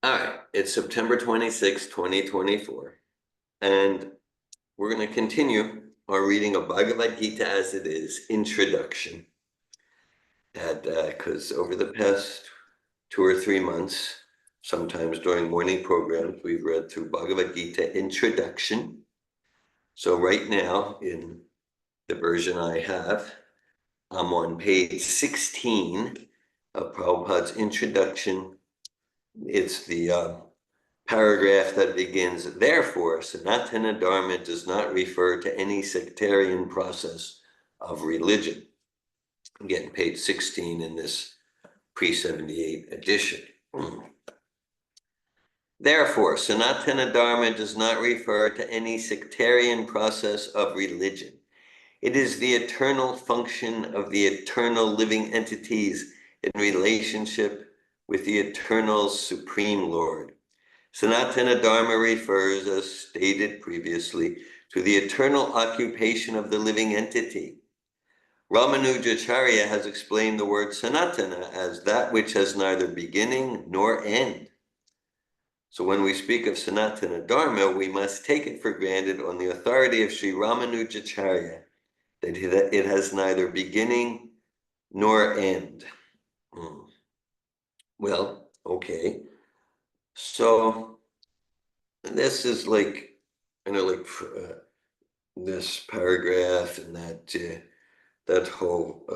All right, it's September 26, 2024, and we're going to continue our reading of Bhagavad-gita as it is, Introduction. And because over the past 2 or 3 months, sometimes during morning programs, we've read through Bhagavad-gita Introduction. So right now, in the version I have, I'm on page 16 of Prabhupada's Introduction. It's the paragraph that begins, therefore, Sanatana Dharma does not refer to any sectarian process of religion. Again, page 16 in this pre-78 edition. Therefore, Sanatana Dharma does not refer to any sectarian process of religion. It is the eternal function of the eternal living entities in relationship with the eternal Supreme Lord. Sanatana Dharma refers, as stated previously, to the eternal occupation of the living entity. Ramanujacharya has explained the word Sanatana as that which has neither beginning nor end. So when we speak of Sanatana Dharma, we must take it for granted on the authority of Sri Ramanujacharya that it has neither beginning nor end. Well, okay. So this is like, this paragraph and that whole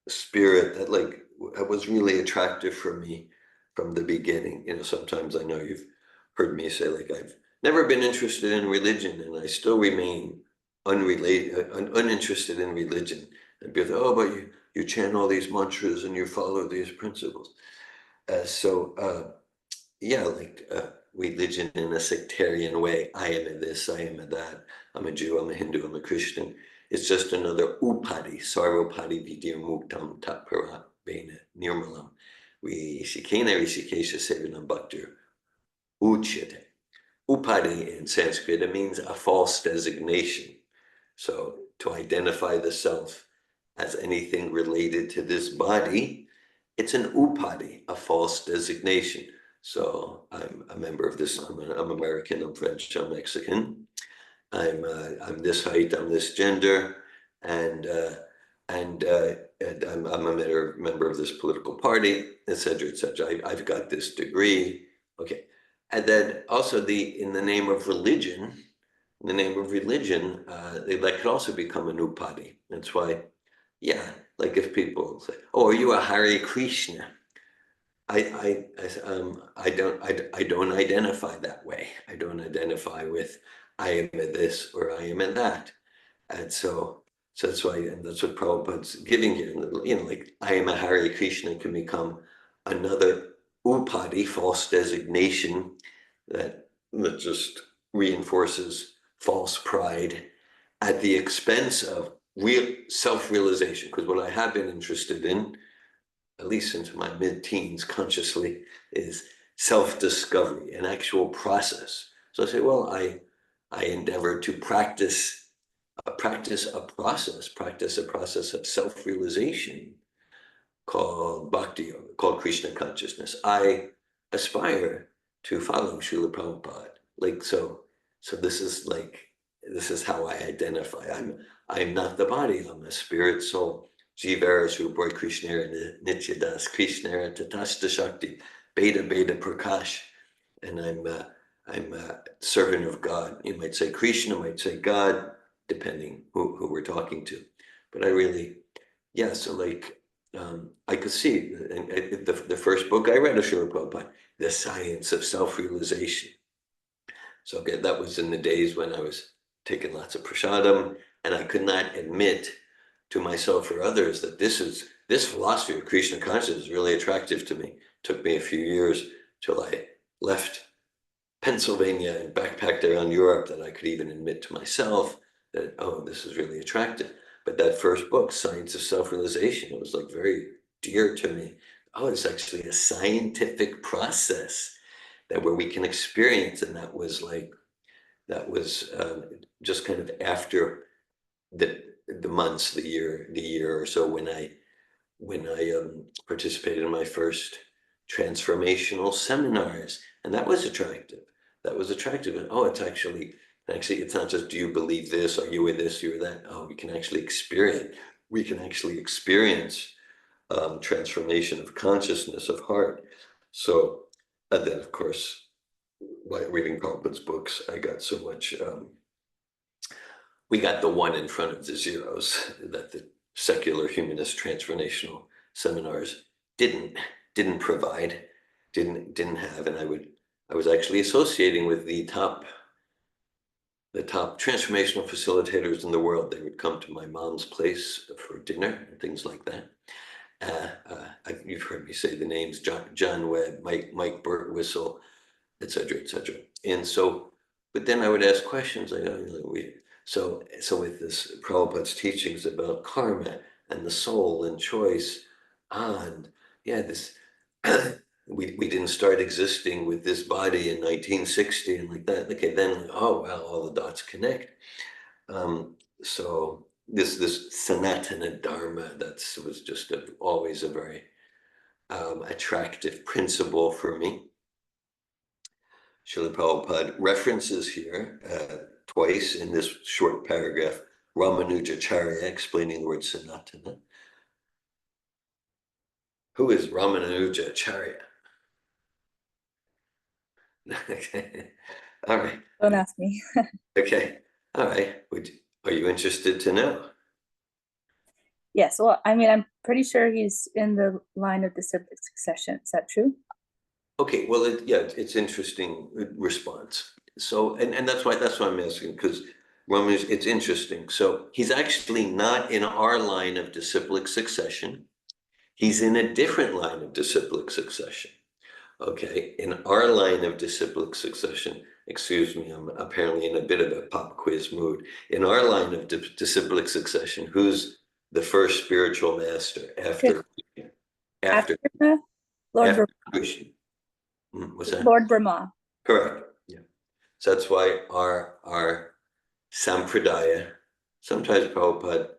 spirit that was really attractive for me from the beginning. Sometimes I know you've heard me say, I've never been interested in religion, and I still remain uninterested in religion. And people say, oh, but you chant all these mantras and you follow these principles. Religion in a sectarian way. I am a this, I am a that. I'm a Jew, I'm a Hindu, I'm a Christian. It's just another upadi, sarvapadi vidir muktam tapara vena nirmalam. Rishikena rishikesha sevanam bhaktir uchyate. Upadi in Sanskrit, it means a false designation. So to identify the self as anything related to this body, it's an upadi, a false designation. So I'm a member of this, I'm American, I'm French, I'm Mexican. I'm this height, I'm this gender, and I'm a member of this political party, etc., etc. I've got this degree, okay. And then also in the name of religion, that could also become an upadi. That's why, yeah, like if people say, "Oh, are you a Hare Krishna?" I don't identify that way. I don't identify with I am a this or I am a that. And so that's why, and that's what Prabhupada's giving here. Like I am a Hare Krishna can become another upadi, false designation that just reinforces false pride at the expense of real self-realization. Because what I have been interested in, at least into my mid-teens consciously, is self-discovery, an actual process. So I say, well, I endeavor to practice a process of self-realization called bhakti yoga, called Krishna consciousness. I aspire to follow Srila Prabhupada. So this is how I identify. I'm not the body, I'm a spirit soul. Jivara Surboy Krishnera Nityadas Krishnera Tatasta Shakti Beta Prakash. And I'm a servant of God. You might say Krishna, might say God, depending who we're talking to. But I really, yeah, so I could see the first book I read of Srila Prabhupada, The Science of Self-Realization. So again, that was in the days when I was taking lots of prasadam, and I could not admit to myself or others that this philosophy of Krishna consciousness is really attractive to me. It took me a few years till I left Pennsylvania and backpacked around Europe that I could even admit to myself that, oh, this is really attractive. But that first book, Science of Self-Realization, it was very dear to me. Oh, it's actually a scientific process where we can experience, and that was just kind of after the months, the year or so when I participated in my first transformational seminars. And that was attractive. That was attractive. And oh, actually, it's not just, do you believe this? Are you this? You're that? Oh, we can actually experience. We can actually experience transformation of consciousness, of heart. So, and then of course, by reading Prabhupada's books, I got so much, we got the one in front of the zeros that the secular humanist transformational seminars didn't provide, didn't have. And I was actually associating with the top transformational facilitators in the world. They would come to my mom's place for dinner and things like that. You've heard me say the names: John Webb, Mike Birtwistle, etc., etc. And so, but then I would ask questions. So with this Prabhupada's teachings about karma and the soul and choice, and yeah, this we didn't start existing with this body in 1960 and like that. Okay, then oh well, all the dots connect. So this Sanatana Dharma was just always a very attractive principle for me. Srila Prabhupada references here twice in this short paragraph Ramanujacharya explaining the word Sanatana. Who is Ramanujacharya? Okay, all right. Don't ask me. Okay, all right. Are you interested to know? Yes, well, I mean, I'm pretty sure he's in the line of disciplic succession. Is that true? Okay, well, it's interesting response. So, and that's why I'm asking, because Raman, it's interesting. So he's actually not in our line of disciplic succession. He's in a different line of disciplic succession. Okay, in our line of disciplic succession, excuse me, I'm apparently in a bit of a pop quiz mood. In our line of disciplic succession, who's the first spiritual master after Lord Krishna? What's that? Lord Brahma. Correct. Yeah. So that's why our sampradaya, sometimes Prabhupada,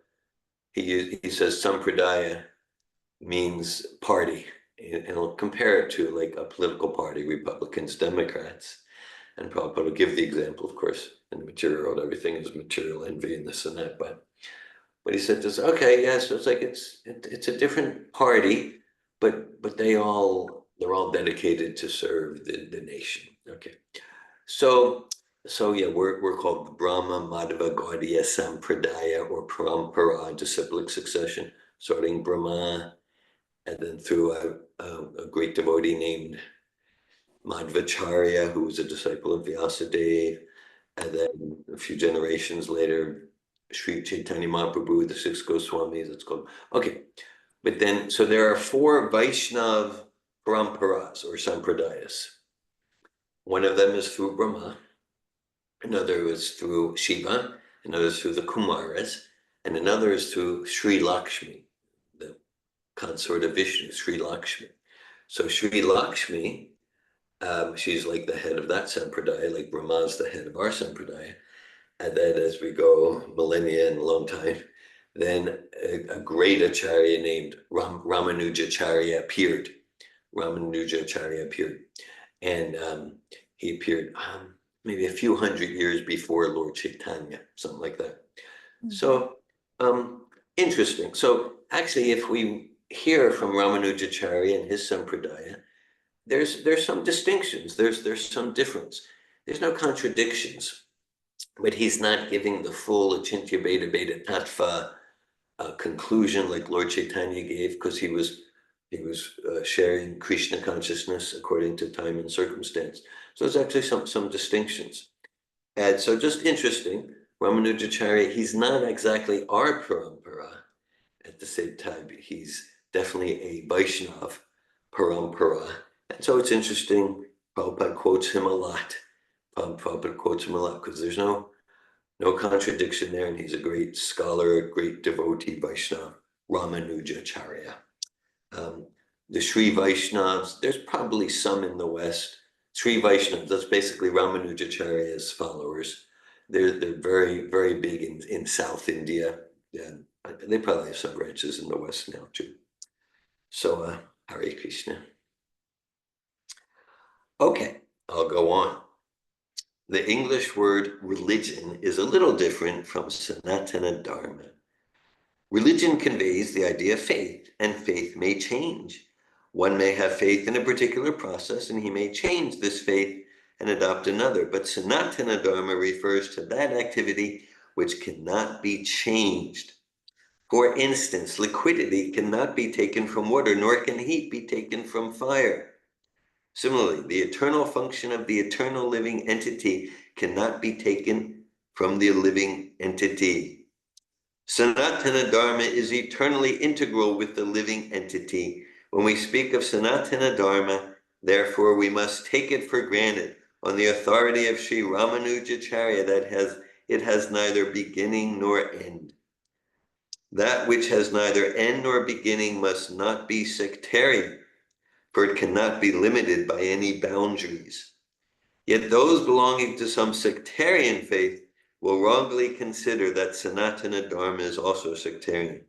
he says sampradaya means party, and he'll compare it to like a political party, Republicans, Democrats. And Prabhupada will give the example, of course, in the material world, everything is material envy and this and that. But he said this, okay, yes, it's like it's a different party, but they're all dedicated to serve the nation. Okay. So yeah, we're called the Brahma Madhava Gaudiya Sampradaya, or Parampara, disciplic succession, starting Brahma, and then through a great devotee named Madhvacharya, who was a disciple of Vyasadeva, and then a few generations later, Sri Chaitanya Mahaprabhu, the six Goswamis, it's called. Okay, but then, so there are four Vaishnav Paramparas, or Sampradayas. One of them is through Brahma, another is through Shiva, another is through the Kumaras, and another is through Sri Lakshmi, the consort of Vishnu, Sri Lakshmi. So Sri Lakshmi, she's like the head of that sampradaya, like Brahma's the head of our sampradaya. And then as we go millennia and a long time, then a great acharya named Ramanujacharya appeared. Ramanujacharya appeared. And he appeared maybe a few hundred years before Lord Chaitanya, something like that. Mm-hmm. So interesting. So actually, if we hear from Ramanujacharya and his sampradaya, there's some distinctions. There's some difference. There's no contradictions. But he's not giving the full Achintya Bheda Bheda Tattva conclusion like Lord Chaitanya gave, because he was sharing Krishna consciousness according to time and circumstance. So there's actually some distinctions. And so just interesting, Ramanujacharya, he's not exactly our parampara. At the same time, he's definitely a Vaishnav parampara. And so it's interesting, Prabhupada quotes him a lot. Prabhupada quotes him a lot because there's no contradiction there, and he's a great scholar, a great devotee, Vaishnava, Ramanujacharya. The Sri Vaishnavas, there's probably some in the West. Sri Vaishnavas, that's basically Ramanujacharya's followers. They're very, very big in South India. And they probably have some branches in the West now too. So Hare Krishna. Okay, I'll go on. The English word religion is a little different from Sanatana Dharma. Religion conveys the idea of faith, and faith may change. One may have faith in a particular process, and he may change this faith and adopt another. But Sanatana Dharma refers to that activity which cannot be changed. For instance, liquidity cannot be taken from water, nor can heat be taken from fire. Similarly, the eternal function of the eternal living entity cannot be taken from the living entity. Sanatana Dharma is eternally integral with the living entity. When we speak of Sanatana Dharma, therefore, we must take it for granted on the authority of Sri Ramanujacharya that it has neither beginning nor end. That which has neither end nor beginning must not be sectarian, for it cannot be limited by any boundaries. Yet those belonging to some sectarian faith will wrongly consider that Sanatana Dharma is also sectarian.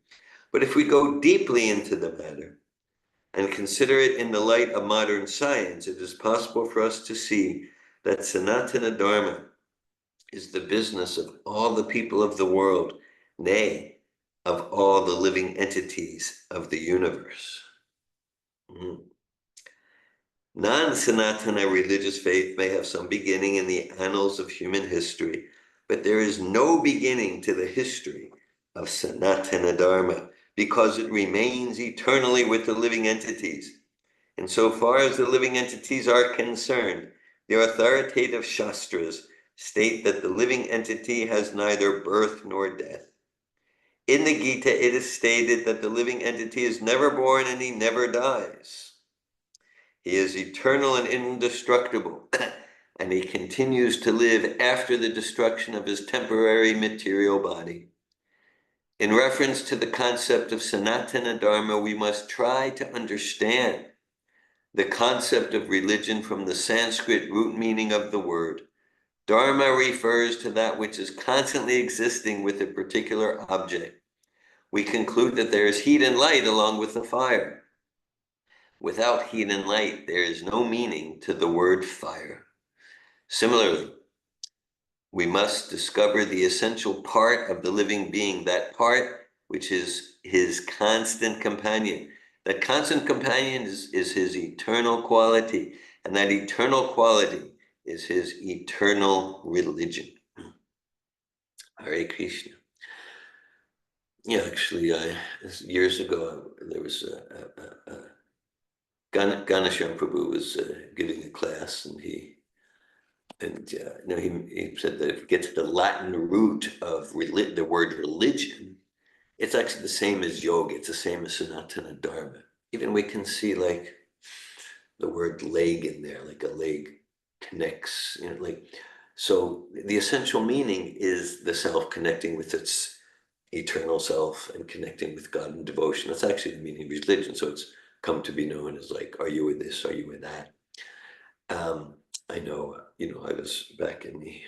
But if we go deeply into the matter and consider it in the light of modern science, it is possible for us to see that Sanatana Dharma is the business of all the people of the world, nay, of all the living entities of the universe. Non-Sanatana religious faith may have some beginning in the annals of human history, but there is no beginning to the history of Sanatana Dharma because it remains eternally with the living entities. And so far as the living entities are concerned, the authoritative Shastras state that the living entity has neither birth nor death. In the Gita, it is stated that the living entity is never born and he never dies. He is eternal and indestructible, and he continues to live after the destruction of his temporary material body. In reference to the concept of Sanatana Dharma, we must try to understand the concept of religion from the Sanskrit root meaning of the word. Dharma refers to that which is constantly existing with a particular object. We conclude that there is heat and light along with the fire. Without heat and light, there is no meaning to the word fire. Similarly, we must discover the essential part of the living being, that part which is his constant companion. That constant companion is his eternal quality, and that eternal quality is his eternal religion. Hare Krishna. Yeah, actually, years ago, there was Ganesham Prabhu was giving a class, and he said that if you get to the Latin root of the word religion, it's actually the same as yoga. It's the same as Sanatana Dharma. Even we can see like the word leg in there, like a leg connects, so the essential meaning is the self connecting with its eternal self and connecting with God in devotion. That's actually the meaning of religion. So it's come to be known as like, are you with this? Are you with that? I know, I was back in the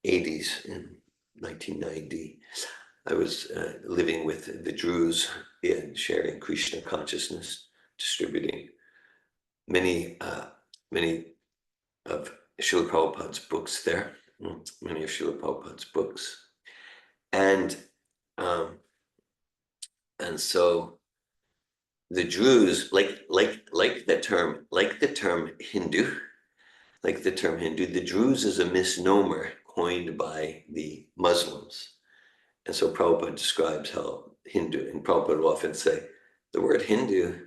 80s, in 1990, I was living with the Druze and sharing Krishna consciousness, distributing many of Srila Prabhupada's books there, many of Srila Prabhupada's books. And so the Druze, like the term Hindu, the Druze is a misnomer coined by the Muslims. And so Prabhupada describes how Hindu, and Prabhupada will often say, the word Hindu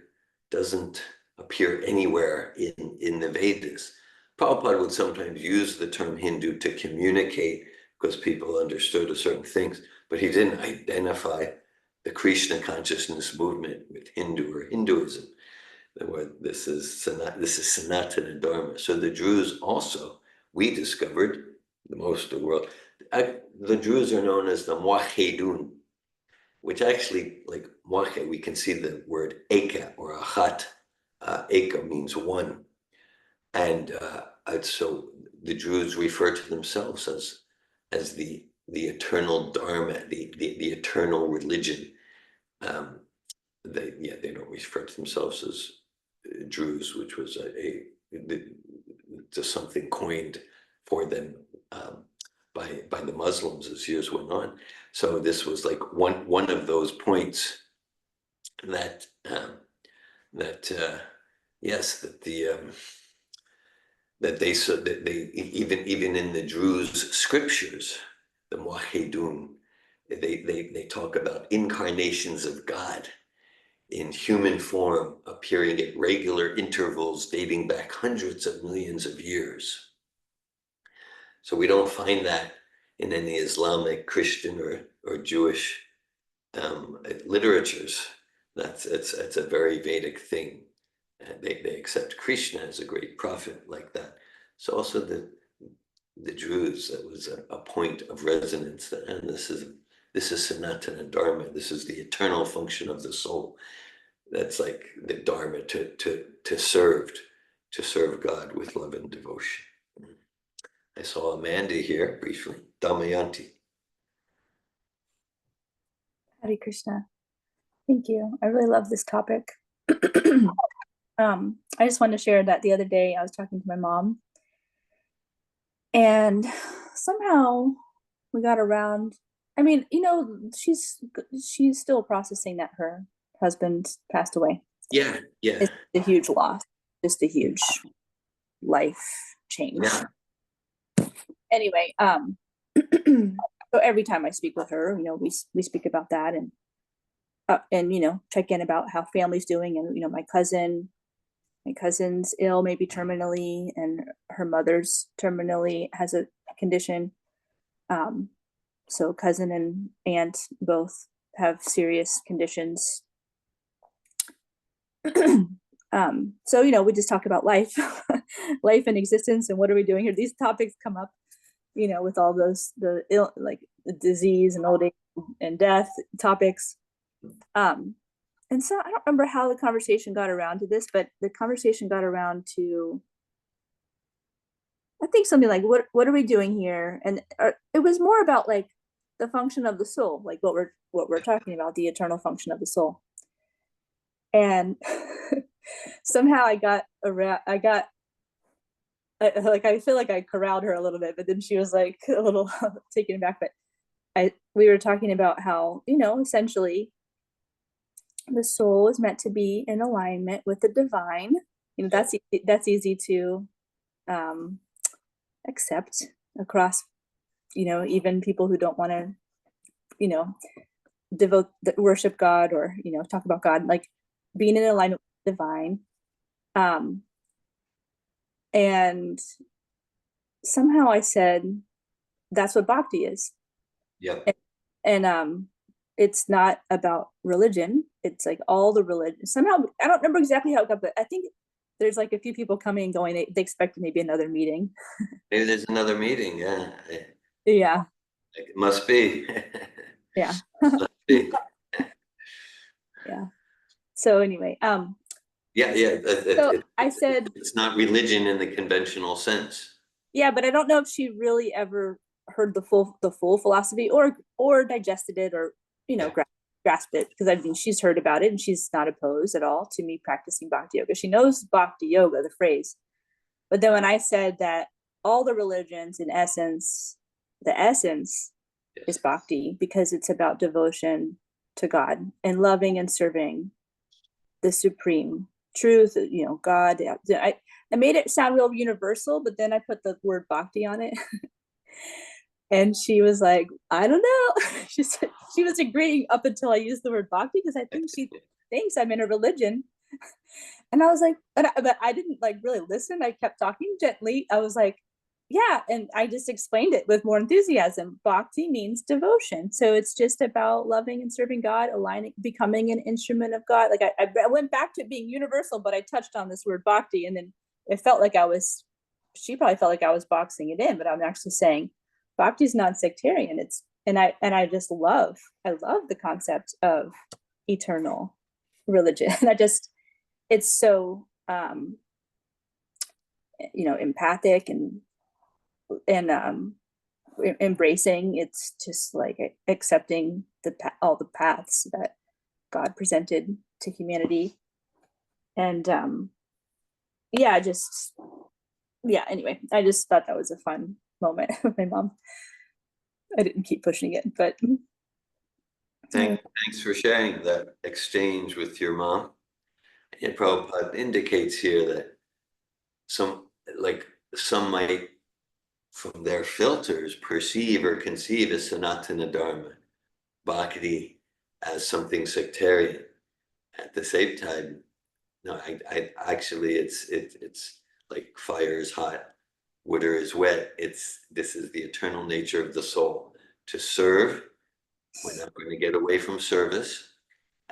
doesn't appear anywhere in the Vedas. Prabhupada would sometimes use the term Hindu to communicate because people understood certain things, but he didn't identify the Krishna consciousness movement with Hindu or Hinduism. This is Sanatana Dharma. So the Druze also, we discovered, the most of the world, the Druze are known as the Muahedun, which actually, like Muahed, we can see the word Eka or Achat. Eka means one. And so the Druze refer to themselves as the eternal Dharma, the eternal religion. They don't refer to themselves as Druze, which was just something coined for them by the Muslims as years went on. So this was like one of those points that yes, that they even in the Druze scriptures, the Muwahhidun, they talk about incarnations of God in human form appearing at regular intervals dating back hundreds of millions of years. So we don't find that in any Islamic, Christian, or Jewish literatures. It's a very Vedic thing. They accept Krishna as a great prophet like that. So also the Druze, that was a point of resonance. And this is Sanatana Dharma. This is the eternal function of the soul. That's like the Dharma to serve God with love and devotion. I saw Amanda here briefly. Damayanti. Hare Krishna. Thank you. I really love this topic. I just wanted to share that the other day I was talking to my mom, and somehow we got around. I mean, she's still processing that her husband passed away. Yeah. It's a huge loss, just a huge life change. Yeah. Anyway, so every time I speak with her, we speak about that and check in about how family's doing. And my cousin's ill, maybe terminally, and her mother's terminally has a condition. So cousin and aunt both have serious conditions. So we just talk about life life and existence, and what are we doing here. These topics come up with all those the disease and old age and death topics. And so I don't remember how the conversation got around to this, but the conversation got around to, I think, something like, what are we doing here? And it was more about like the function of the soul, like what we're talking about, the eternal function of the soul. And somehow I feel like I corralled her a little bit, but then she was like a little taken aback. But we were talking about how, essentially the soul is meant to be in alignment with the divine. That's easy to accept across, even people who don't want to, worship God or, talk about God, like being in alignment with the divine. And somehow I said, that's what bhakti is. Yeah. And it's not about religion. It's like all the religion. Somehow, I don't remember exactly how it got, but I think there's like a few people coming and going. They expected maybe another meeting. Maybe there's another meeting. Yeah. Yeah. It must be. Yeah. Must be. Yeah. So anyway, Yeah. So I said, it's not religion in the conventional sense. Yeah, but I don't know if she really ever heard the full philosophy or digested it or grasped it, because I mean she's heard about it and she's not opposed at all to me practicing bhakti yoga. She knows bhakti yoga, the phrase. But then when I said that all the religions, in essence, the essence is bhakti, because it's about devotion to God and loving and serving the supreme truth, God. I made it sound real universal, but then I put the word bhakti on it. And she was like, I don't know. She said she was agreeing up until I used the word bhakti, because I think she thinks I'm in a religion. And I was like, but I didn't really listen. I kept talking gently. I was like, yeah. And I just explained it with more enthusiasm. Bhakti means devotion. So it's just about loving and serving God, aligning, becoming an instrument of God. Like I went back to it being universal, but I touched on this word bhakti, and then it felt like she probably felt like I was boxing it in, but I'm actually saying bhakti is non-sectarian. I love the concept of eternal religion. It's so empathic and embracing. It's just like accepting all the paths that God presented to humanity. And yeah, anyway, I just thought that was a fun moment with my mom. I didn't keep pushing it, but Thanks for sharing that exchange with your mom. And Prabhupada indicates here that some, like, some might, from their filters, perceive or conceive as Sanatana Dharma, Bhakti, as something sectarian. At the same time, no, I actually, it's like fire is hot, water is wet. This is the eternal nature of the soul. To serve, we're not going to get away from service,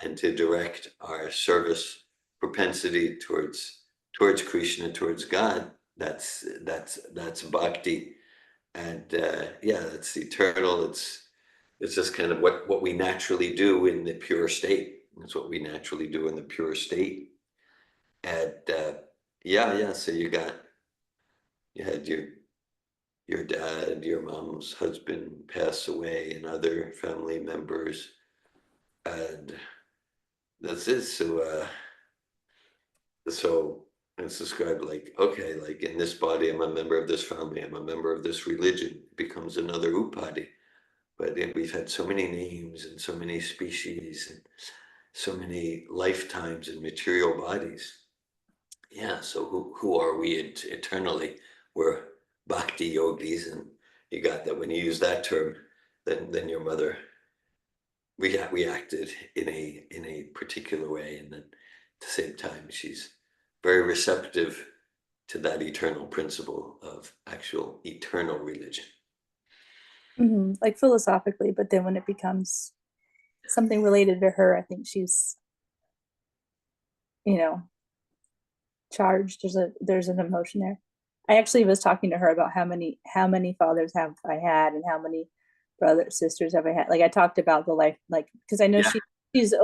and to direct our service propensity towards Krishna, towards God. That's bhakti, and yeah, that's eternal. It's just kind of what we naturally do in the pure state. It's what we naturally do in the pure state. And yeah. So you had your dad, your mom's husband pass away, and other family members, and that's it. So it's described like, okay, like in this body, I'm a member of this family, I'm a member of this religion. It becomes another upadi. But we've had so many names and so many species and so many lifetimes and material bodies. Yeah, so who are we eternally? We're bhakti yogis, and you got that when you use that term, then your mother reacted in a particular way, and then at the same time she's very receptive to that eternal principle of actual eternal religion. like philosophically, but then when it becomes something related to her, I think she's, charged. There's an emotion there. I actually was talking to her about how many fathers have I had, and how many brothers, sisters have I had. Like I talked about the life, like, because I know Yeah. she's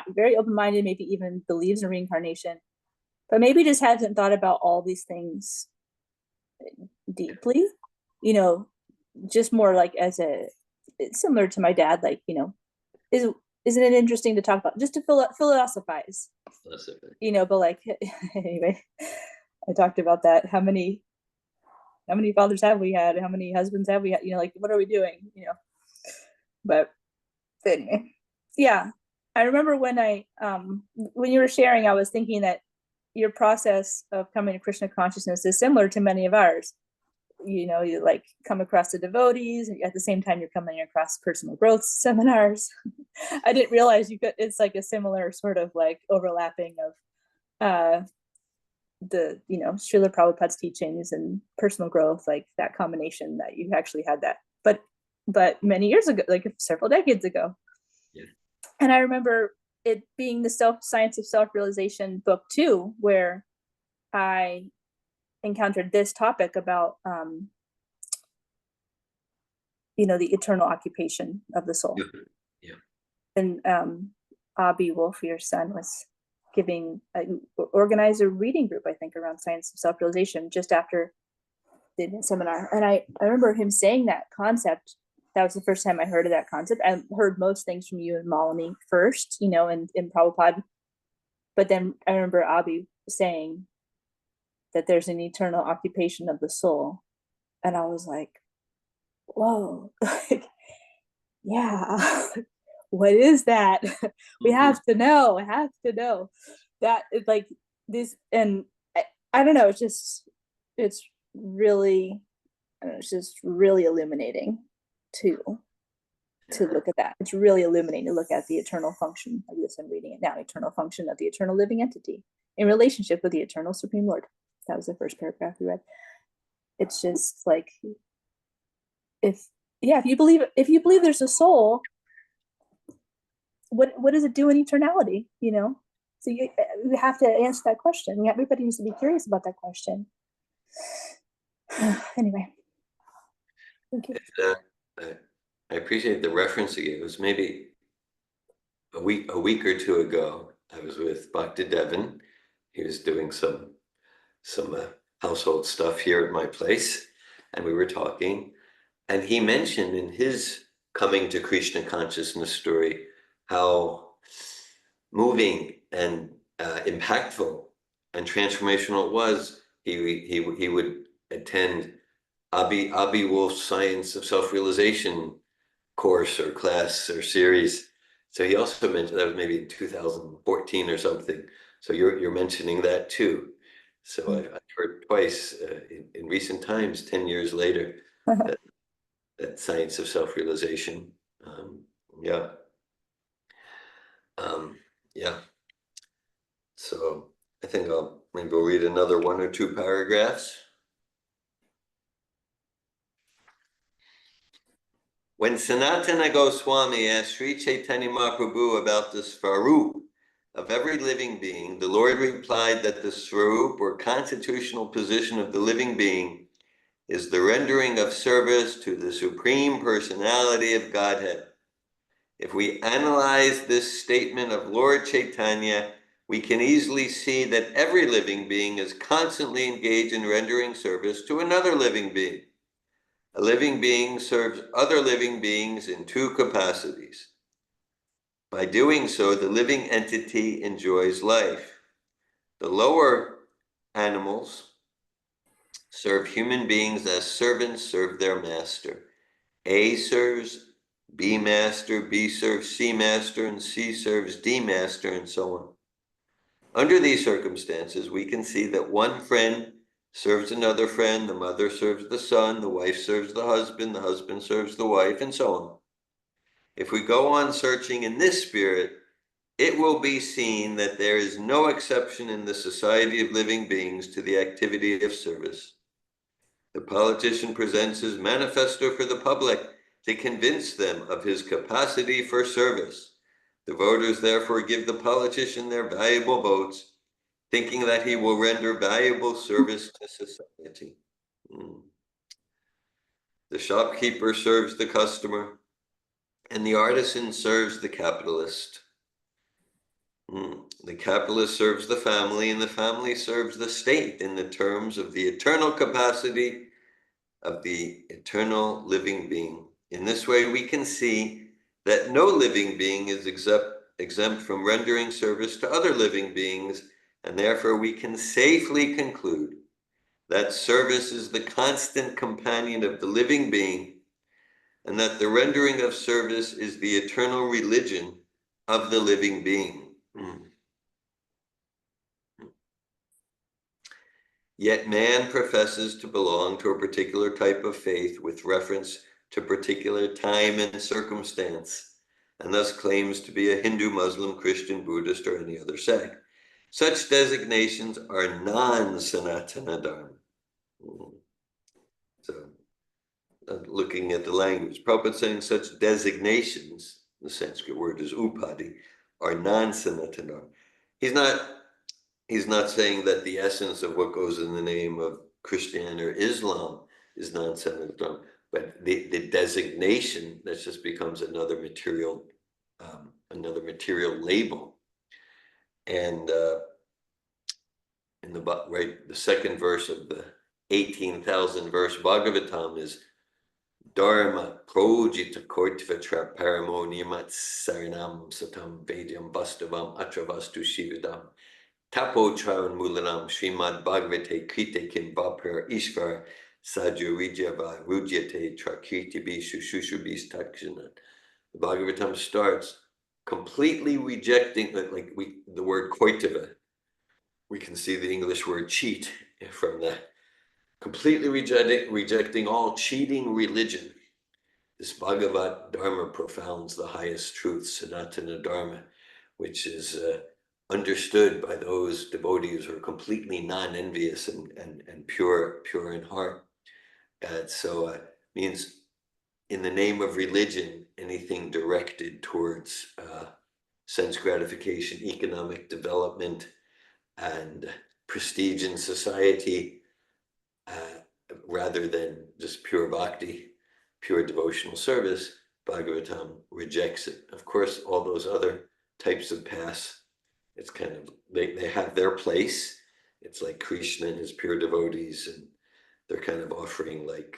very open-minded, maybe even believes in reincarnation, but maybe just hasn't thought about all these things deeply, just more like as it's similar to my dad, like, isn't it interesting to talk about, just to philosophize, but like, anyway, I talked about that. How many fathers have we had? How many husbands have we had? Like, what are we doing? But anyway, yeah. I remember when when you were sharing, I was thinking that your process of coming to Krishna consciousness is similar to many of ours. You like come across the devotees, and at the same time you're coming across personal growth seminars. I didn't realize it's like a similar sort of like overlapping of the Srila Prabhupada's teachings and personal growth, like that combination, that you actually had that, but many years ago, like several decades ago. Yeah. And I remember it being the Science of Self-Realization book too, where I encountered this topic about the eternal occupation of the soul. Yeah. And Abhi Wolf, your son, was organized a reading group, I think, around Science of Self-Realization just after the seminar. And I remember him saying that concept. That was the first time I heard of that concept. I heard most things from you and Malini first, in Prabhupada. But then I remember Abhi saying that there's an eternal occupation of the soul. And I was like, whoa, like, yeah, what is that? We have to know. I have to know that. It's like this, and I don't know. It's really, it's just really illuminating to look at that. It's really illuminating to look at the eternal function of this. I'm reading it now. Eternal function of the eternal living entity in relationship with the eternal Supreme Lord. That was the first paragraph we read. It's just like, if you believe there's a soul, what does it do in eternality? So you have to answer that question. Everybody needs to be curious about that question. Anyway, thank you. I appreciate the reference you gave. It was maybe a week or two ago. I was with Bhakti Devin. He was doing some household stuff here at my place, and we were talking, and he mentioned in his coming to Krishna consciousness story how moving and impactful and transformational it was. He would attend Abby Wolf's Science of Self-Realization course or class or series. So he also mentioned that was maybe in 2014 or something. So you're mentioning that too. So I've heard twice in recent times, 10 years later, that science of self-realization. Yeah. Yeah. So I think maybe we'll read another one or two paragraphs. When Sanatana Goswami asked Sri Chaitanya Mahaprabhu about the Svarup of every living being, the Lord replied that the Svarup or constitutional position of the living being is the rendering of service to the Supreme Personality of Godhead. If we analyze this statement of Lord Chaitanya, we can easily see that every living being is constantly engaged in rendering service to another living being. A living being serves other living beings in two capacities. By doing so, the living entity enjoys life. The lower animals serve human beings as servants serve their master. A serves B master, B serves C master, and C serves D master, and so on. Under these circumstances, we can see that one friend serves another friend, the mother serves the son, the wife serves the husband serves the wife, and so on. If we go on searching in this spirit, it will be seen that there is no exception in the society of living beings to the activity of service. The politician presents his manifesto for the public to convince them of his capacity for service. The voters therefore give the politician their valuable votes, thinking that he will render valuable service to society. The shopkeeper serves the customer, and the artisan serves the capitalist. The capitalist serves the family, and the family serves the state in the terms of the eternal capacity of the eternal living being. In this way, we can see that no living being is exempt from rendering service to other living beings, and therefore we can safely conclude that service is the constant companion of the living being, and that the rendering of service is the eternal religion of the living being. Yet man professes to belong to a particular type of faith with reference to particular time and circumstance, and thus claims to be a Hindu, Muslim, Christian, Buddhist, or any other sect. Such designations are non-Sanatana Dharma. So, looking at the language, Prabhupada saying such designations, the Sanskrit word is upadi, are non-Sanatana Dharma. He's not saying that the essence of what goes in the name of Christianity or Islam is non-Sanatana Dharma, but the designation that just becomes another material label. And in the second verse of the 18,000 verse Bhagavatam is Dharma projita kortva paramo niyamat saranam satam vedyam vastavam atravastu shividam tapo charan mulanam Srimad Bhagavate krite kim vapur ishvar sajurijava rujyate trakirti bishu shushubis takshana. The Bhagavatam starts completely rejecting the word koitava. We can see the English word cheat from that. Completely rejecting all cheating religion. This Bhagavad Dharma profounds the highest truth, Sanatana Dharma, which is understood by those devotees who are completely non-envious and pure in heart. So means in the name of religion, anything directed towards sense gratification, economic development, and prestige in society, rather than just pure bhakti, pure devotional service, Bhagavatam rejects it. Of course, all those other types of paths, it's kind of, they have their place. It's like Krishna and his pure devotees, and they're kind of offering like,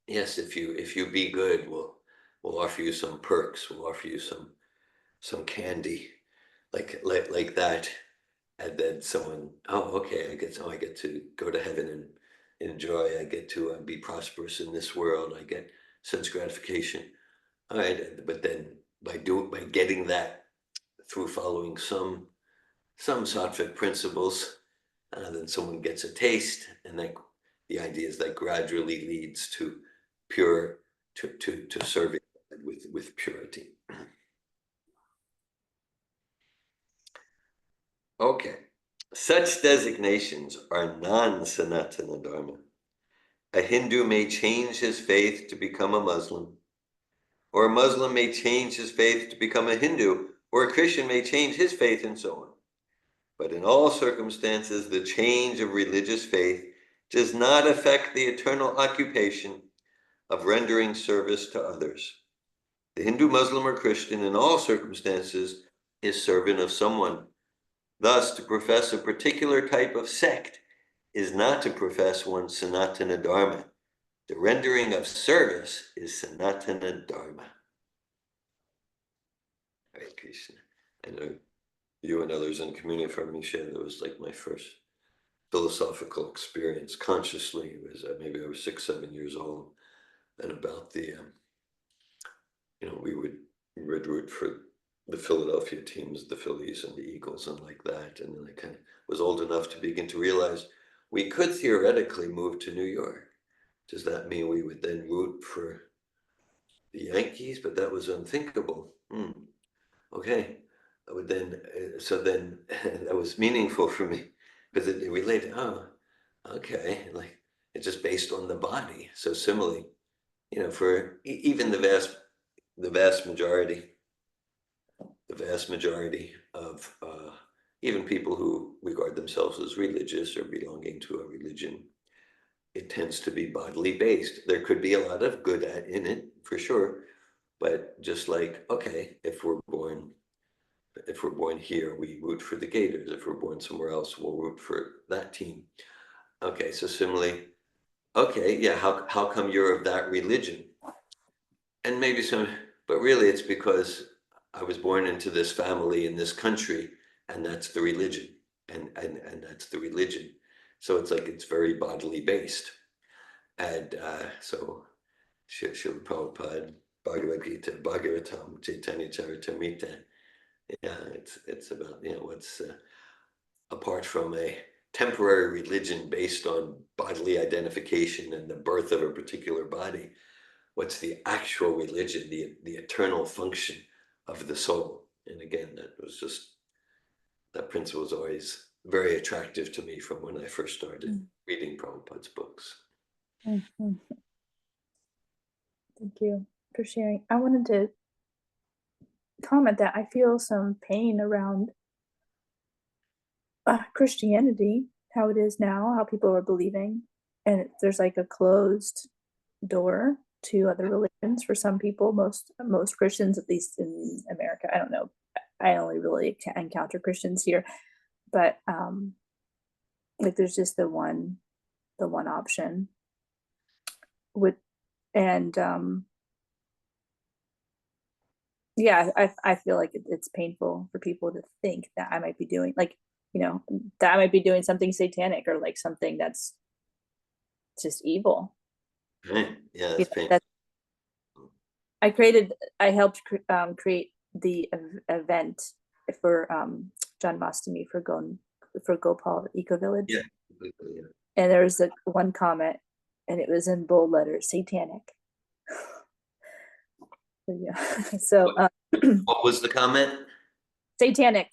yes, if you be good, we'll offer you some perks, we'll offer you some candy, like that. And then someone, oh, okay, I get to go to heaven enjoy, I get to be prosperous in this world, I get sense gratification. All right, but then by getting that through following some sattvic principles, then someone gets a taste, and then the idea is that gradually leads to pure to serving with purity. Okay, such designations are non-Sanatana Dharma. A Hindu may change his faith to become a Muslim, or a Muslim may change his faith to become a Hindu, or a Christian may change his faith, and so on. But in all circumstances, the change of religious faith does not affect the eternal occupation of rendering service to others. The Hindu, Muslim, or Christian in all circumstances is servant of someone. Thus, to profess a particular type of sect is not to profess one's Sanatana Dharma. The rendering of service is Sanatana Dharma. Hare Krishna. I know you and others in the community from me share that was like my first philosophical experience consciously. It was maybe I was 6, 7 years old, and about the we would root for the Philadelphia teams, the Phillies and the Eagles, and like that. And then I kind of was old enough to begin to realize we could theoretically move to New York. Does that mean we would then root for the Yankees? But that was unthinkable. Okay, I would then. So then that was meaningful for me because it related. Oh, okay, like it's just based on the body. So similarly, for even the vast majority of even people who regard themselves as religious or belonging to a religion, it tends to be bodily based. There could be a lot of good in it, for sure, but just like, okay, if we're born here, we root for the Gators. If we're born somewhere else, we'll root for that team. Okay, so similarly, okay, yeah, how come you're of that religion? And maybe but really it's because I was born into this family in this country, and that's the religion, and that's the religion. So it's like it's very bodily based. And so Srila Prabhupada, Bhagavad-gita, Bhagavatam, Chaitanya Charitamrita, yeah, it's about, what's apart from a temporary religion based on bodily identification and the birth of a particular body, what's the actual religion, the eternal function of the soul? And again, that principle was always very attractive to me from when I first started reading Prabhupada's books. Mm-hmm. Thank you for sharing. I wanted to comment that I feel some pain around Christianity, how it is now, how people are believing, and there's like a closed door to other religions for some people. Most Christians, at least in America, I don't know, I only really encounter Christians here, but like there's just the one option with, and yeah, I feel like it's painful for people to think that I might be doing that I might be doing something satanic or like something that's just evil. Right. Yeah, that's painful. I helped create the event for Janmashtami for Gopal Eco Village. Yeah. And there was one comment, and it was in bold letters, satanic. Yeah. So what was the comment? Satanic.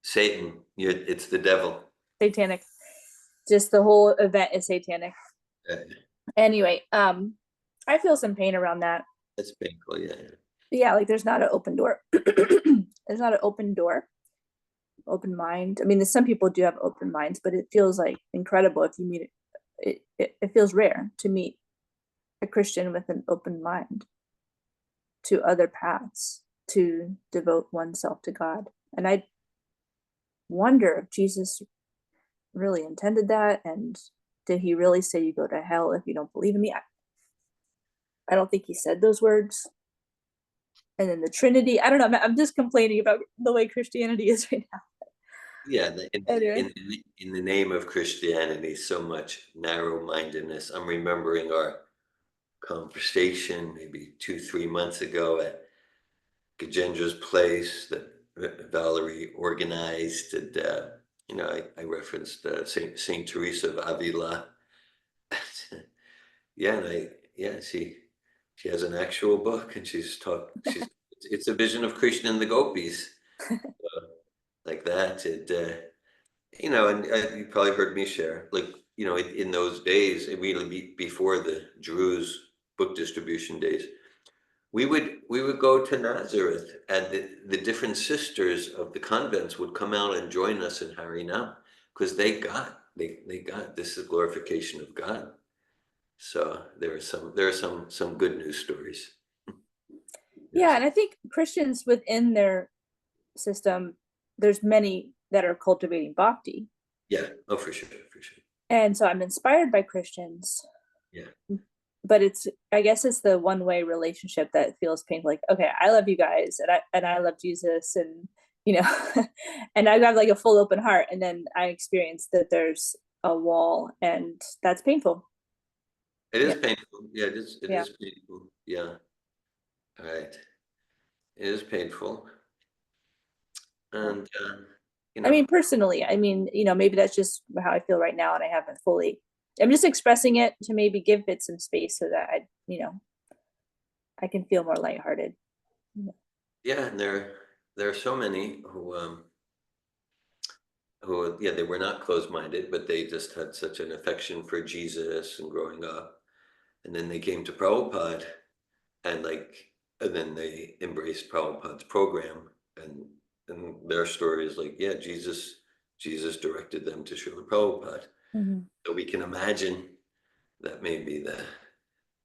Satan. It's the devil. Satanic. Just the whole event is satanic. Anyway, I feel some pain around that. That's painful, yeah. Yeah, like there's not an open door. There's not an open door, open mind. I mean, some people do have open minds, but it feels like incredible if you meet it. It feels rare to meet a Christian with an open mind to other paths, to devote oneself to God. And I wonder if Jesus really intended that, and did he really say you go to hell if you don't believe in me? I don't think he said those words. And then the Trinity, I don't know, I'm just complaining about the way Christianity is right now. Yeah, Anyway. in the name of Christianity, so much narrow-mindedness. I'm remembering our conversation maybe 2, 3 months ago at Gajendra's place that Valerie organized, and I referenced Saint Teresa of Avila. Yeah, and she has an actual book, and she's it's a vision of Krishna and the gopis, like that. And you probably heard me share, like, in those days, immediately before the Druze book distribution days, we would go to Nazareth, and the different sisters of the convents would come out and join us in Harinam, because they got this is glorification of God. So there are some good news stories. Yeah, Yes. and I think Christians within their system, there's many that are cultivating bhakti. Yeah. Oh, for sure, for sure. And so I'm inspired by Christians, Yeah. but I guess it's the one-way relationship that feels painful. Like, okay, I love you guys, and I love Jesus, and and I got like a full open heart, and then I experience that there's a wall, and that's painful. It Yeah, is painful. Yeah, it is. It yeah. is painful. Yeah. All right. It is painful, and I mean, personally, I mean, maybe that's just how I feel right now, and I haven't fully. I'm just expressing it to maybe give it some space so that I can feel more lighthearted. yeah, and there are so many who yeah, they were not closed-minded, but they just had such an affection for Jesus and growing up, and then they came to Prabhupada, and then they embraced Prabhupada's program, and their story is like, yeah, Jesus directed them to Srila Prabhupada. Mm-hmm. So we can imagine that maybe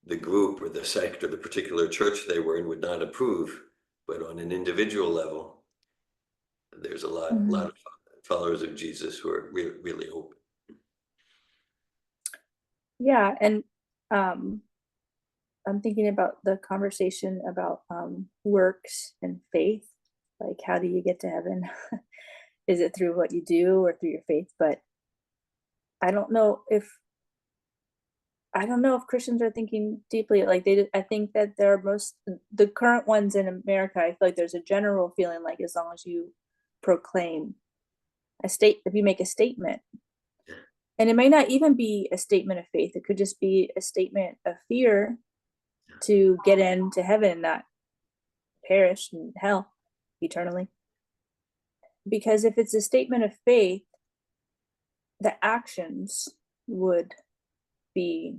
the group or the sect or the particular church they were in would not approve, but on an individual level, there's a lot, Mm-hmm. lot of followers of Jesus who are really open. Yeah, and um, I'm thinking about the conversation about works and faith. Like, how do you get to heaven? Is it through what you do or through your faith? But I don't know if Christians are thinking deeply. Like I think that the current ones in America. I feel like there's a general feeling like as long as you proclaim if you make a statement, and it may not even be a statement of faith. It could just be a statement of fear to get into heaven and not perish in hell eternally. Because if it's a statement of faith, the actions would be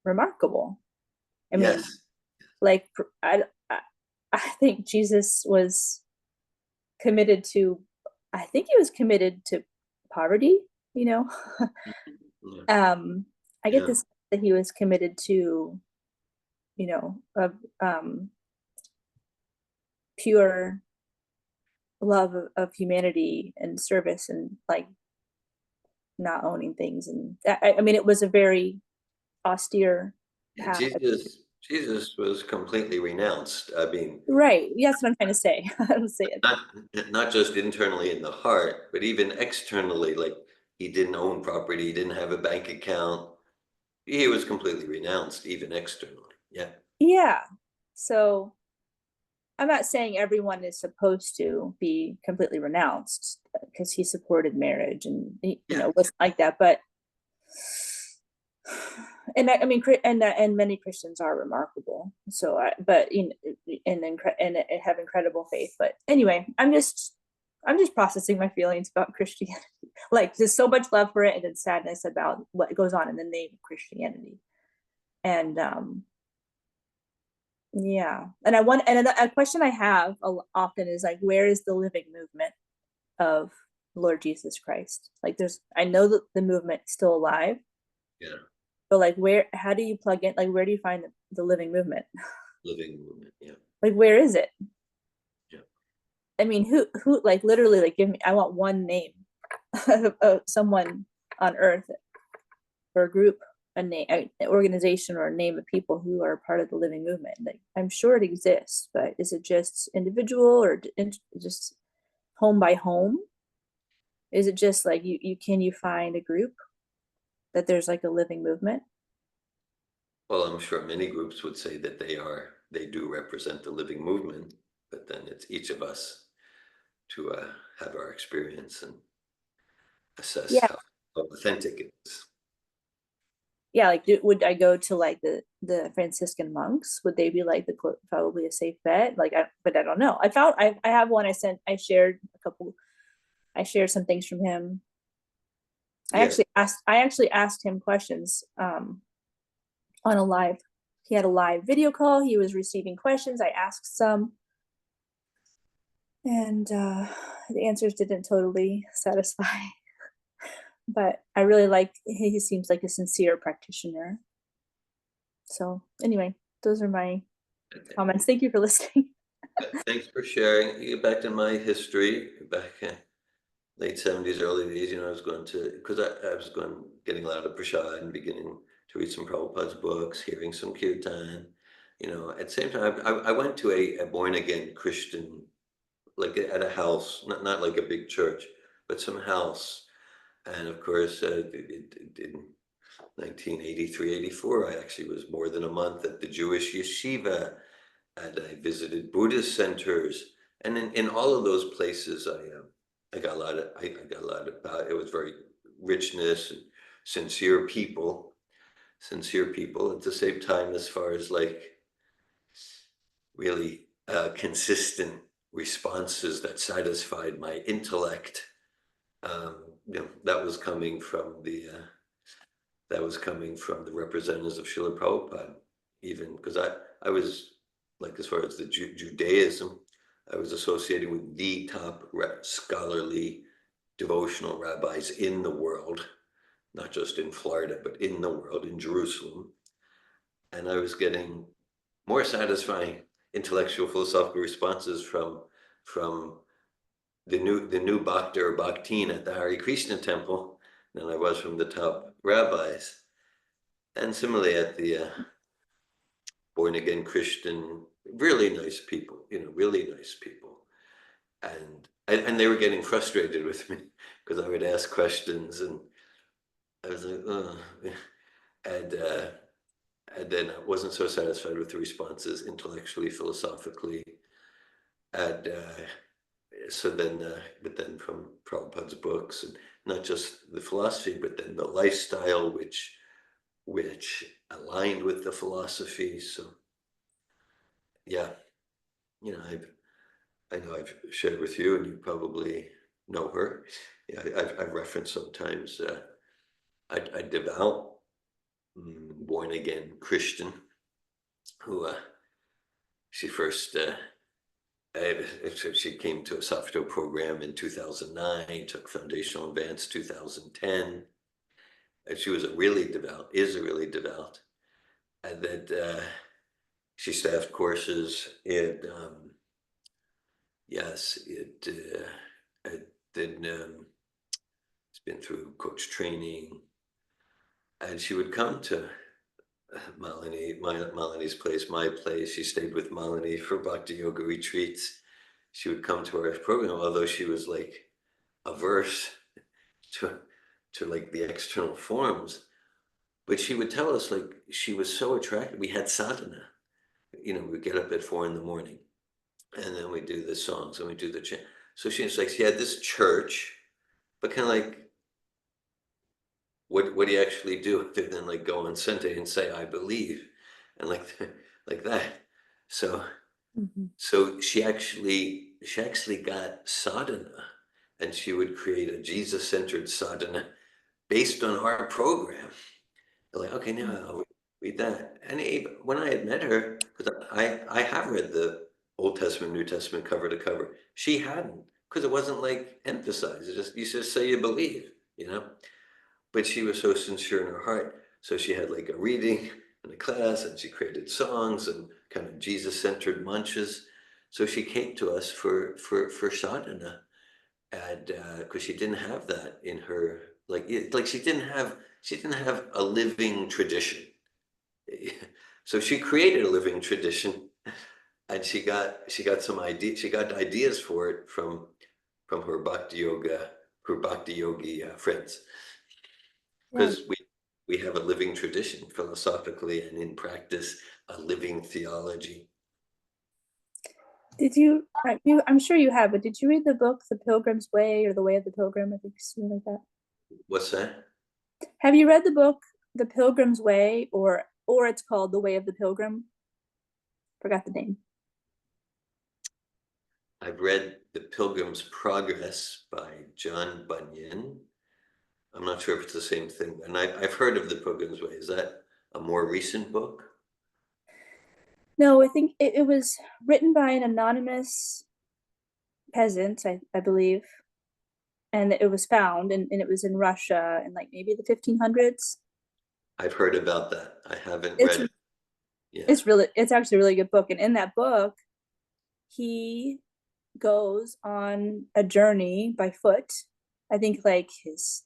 remarkable. I mean, Yes. like I think Jesus was committed to. I think he was committed to poverty. You know, Yeah. I get Yeah. this that he was committed to. Of pure love of humanity and service and like not owning things. And I mean, it was a very austere Yeah, path. Jesus was completely renounced. I mean, Right. That's what I'm trying to say. I'm saying. not not just internally in the heart, but even externally. Like, he didn't own property, he didn't have a bank account. He was completely renounced, even externally. Yeah. Yeah. So I'm not saying everyone is supposed to be completely renounced because he supported marriage and Yeah. wasn't like that. But I mean, and many Christians are remarkable. So, but and have incredible faith. But anyway, I'm just processing my feelings about Christianity. Like, there's so much love for it, and then sadness about what goes on in the name of Christianity. And yeah, and a question I have often is like, where is the living movement of Lord Jesus Christ? Like, I know that the movement is still alive, Yeah. but like, how do you plug in? Like, where do you find the living movement? Living movement. Yeah. Like, where is it? Yeah. I mean, who, like, literally, like, I want one name of someone on earth or a group, a name, an organization, or a name of people who are part of the living movement. Like, I'm sure it exists, but is it just individual or just home by home? Is it just like can you find a group that there's like a living movement? Well, I'm sure many groups would say that they do represent the living movement, but then it's each of us to have our experience and assess Yeah. how authentic it is. Yeah, like would I go to like the Franciscan monks? Would they be like probably a safe bet? Like, but I don't know. I have one. I shared some things from him. Yeah, I actually asked him questions on a live. He had a live video call. He was receiving questions. I asked some, and the answers didn't totally satisfy. But I really like. He seems like a sincere practitioner. So anyway, those are my comments. Thank you for listening. thanks for sharing. You get back to my history, back late 70s, early 80s, I was going to, because I was going, getting a lot of prasad and beginning to read some Prabhupada's books, hearing some kirtan. At the same time, I went to a born again Christian, like at a house, not like a big church, but some house. And of course, in 1983, 84, I actually was more than a month at the Jewish yeshiva, and I visited Buddhist centers. And in all of those places, I got a lot of, I got a lot about, it was very richness and sincere people, at the same time, as far as like really consistent responses that satisfied my intellect. That was coming from the representatives of Srila Prabhupada, even because I was like, as far as the Judaism, I was associated with the top scholarly devotional rabbis in the world, not just in Florida, but in the world, in Jerusalem. And I was getting more satisfying intellectual philosophical responses from the new Bhakta or Bhaktin at the Hare Krishna temple than I was from the top rabbis. And similarly at the born again Christian, really nice people, really nice people. And they were getting frustrated with me because I would ask questions and I was like, oh. and and then I wasn't so satisfied with the responses intellectually, philosophically. And but then from Prabhupada's books, and not just the philosophy, but then the lifestyle, which aligned with the philosophy. So yeah, I know I've shared with you, and you probably know her. Yeah, I've referenced sometimes a devout, born again Christian who she first she came to a software program in 2009, took foundational advanced 2010. And she was is a really devout, and that she staffed courses in yes, it then it's been through coach training, and she would come to Malini's place, my place. She stayed with Malini for Bhakti Yoga retreats. She would come to our program, although she was like averse to like the external forms. But she would tell us like she was so attracted. We had sadhana. We'd get up at 4 a.m, and then we do the songs and we do the chant. So she was like, she had this church, but kind of like, what do you actually do other than like go on Sunday and say I believe, and like like that. So so she actually got sadhana, and she would create a Jesus-centered sadhana based on our program. Like, okay, now I'll read that. And when I had met her, because I have read the Old Testament, New Testament cover to cover, she hadn't, because it wasn't like emphasized. You just say you believe. But she was so sincere in her heart. So she had like a reading and a class, and she created songs and kind of Jesus-centered munches. So she came to us for sadhana, and because she didn't have that in her, like she didn't have a living tradition. So she created a living tradition, and she got some idea. She got ideas for it from her Bhakti Yoga bhakti yogi friends, Yeah. because we have a living tradition philosophically and in practice, a living theology. Did I'm sure you have, but did you read the book, The Pilgrim's Way, or The Way of the Pilgrim? I think something like that. What's that? Have you read the book, The Pilgrim's Way, or it's called The Way of the Pilgrim? Forgot the name. I've read The Pilgrim's Progress by John Bunyan. I'm not sure if it's the same thing. And I've heard of The Pilgrim's Way. Is that a more recent book? No, I think it was written by an anonymous peasant, I believe. And it was found, and it was in Russia in like maybe the 1500s. I've heard about that. I haven't It's read it. Yeah. it's actually a really good book. And in that book, he goes on a journey by foot. I think like his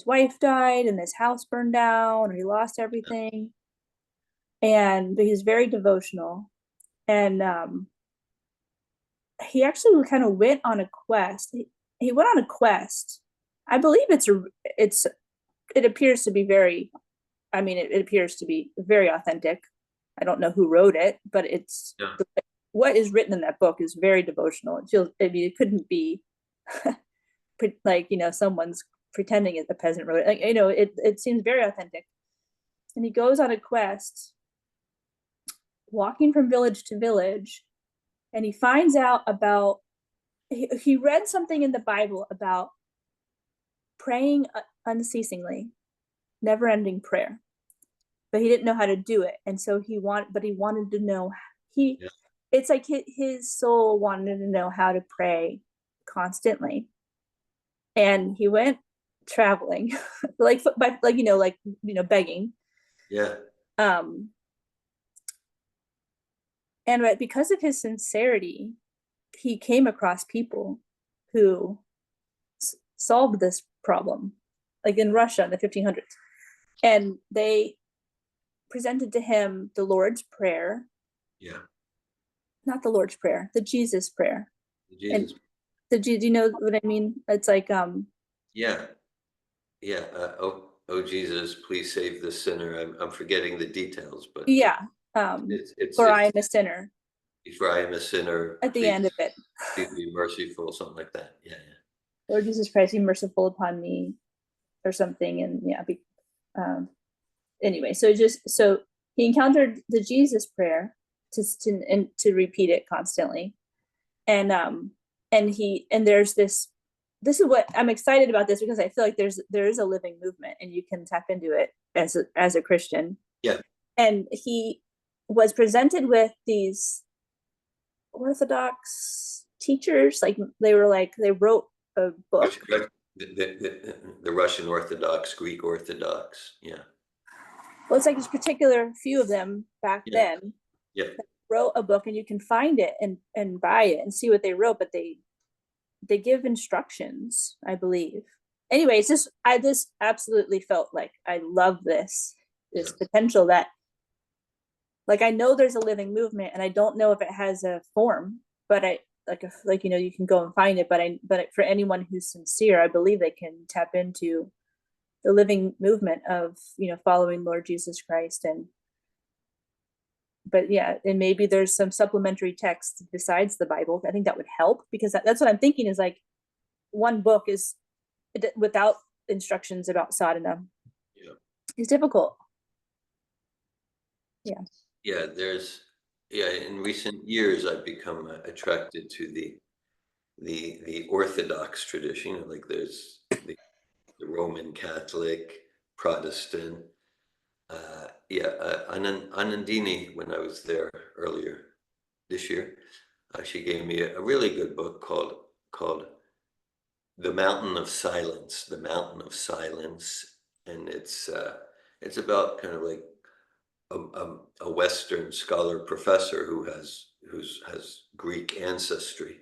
wife died and his house burned down, or he lost everything. But he's very devotional. And he actually kind of went on a quest. He went on a quest. I believe it appears to be very, I mean, it appears to be very authentic. I don't know who wrote it, but what is written in that book is very devotional. It feels, I mean, it couldn't be like, someone's pretending a peasant wrote it. Like, it seems very authentic. And he goes on a quest, walking from village to village, and he finds out about, he read something in the Bible about praying unceasingly, never-ending prayer, but he didn't know how to do it. And so he wanted to know, it's like his soul wanted to know how to pray constantly. And he went traveling, begging. Yeah. And because of his sincerity, he came across people who solved this problem, like in Russia in the 1500s. And they presented to him the Lord's Prayer. Yeah. Not the Lord's Prayer, the Jesus Prayer. The Jesus. And do you know what I mean? It's like Yeah. Oh Jesus, please save the sinner. I'm forgetting the details, but yeah. For I am a sinner. For I am a sinner. At the end of it. Please be merciful, something like that. Yeah. Lord Jesus Christ, be merciful upon me, or something. And anyway, so he encountered the Jesus prayer to repeat it constantly. And there's this is what I'm excited about this, because I feel like there is a living movement, and you can tap into it as a Christian. Yeah. And he was presented with these Orthodox teachers, like they wrote a book. The Russian Orthodox, Greek Orthodox. Yeah. Well, it's like this particular few of them back then. Yeah. Wrote a book, and you can find it and buy it and see what they wrote, but they give instructions, I believe. Anyways, I just absolutely felt like I love this potential, that like I know there's a living movement, and I don't know if it has a form, but you can go and find it, but for anyone who's sincere, I believe they can tap into the living movement of following Lord Jesus Christ. And maybe there's some supplementary text besides the Bible. I think that would help, because that's what I'm thinking, is like one book is without instructions about sadhana is difficult. In recent years I've become attracted to the Orthodox tradition. Like there's the Roman Catholic, Protestant. Anandini, when I was there earlier this year, she gave me a really good book called The Mountain of Silence. The Mountain of Silence, and it's about kind of like a Western scholar professor who has Greek ancestry,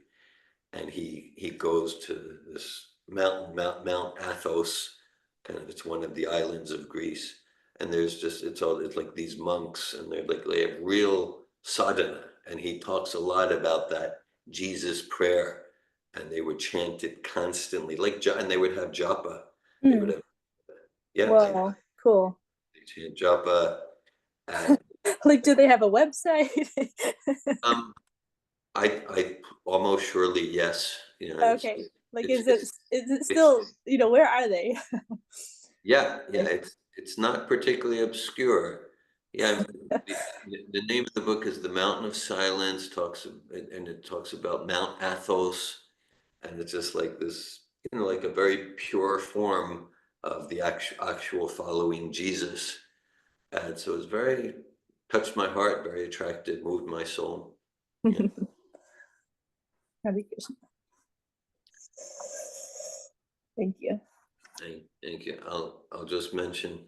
and he goes to this mountain, Mount Athos, kind of, it's one of the islands of Greece, and it's like these monks, and they have real sadhana, and he talks a lot about that Jesus prayer and they would chant it constantly, like and they would have japa. They would Mm. have, yeah, Wow, cool. they chant japa. And Like, do they have a website? um, I almost surely yes. You know, Okay. Like, it's is it it's still, where are they? yeah, it's not particularly obscure. Yeah, the name of the book is The Mountain of Silence. And it talks about Mount Athos, and it's just like this, like a very pure form of the actual following Jesus. And so it's very touched my heart, very attractive, moved my soul. Yeah, Hare Krishna. Thank you. thank you. I'll just mention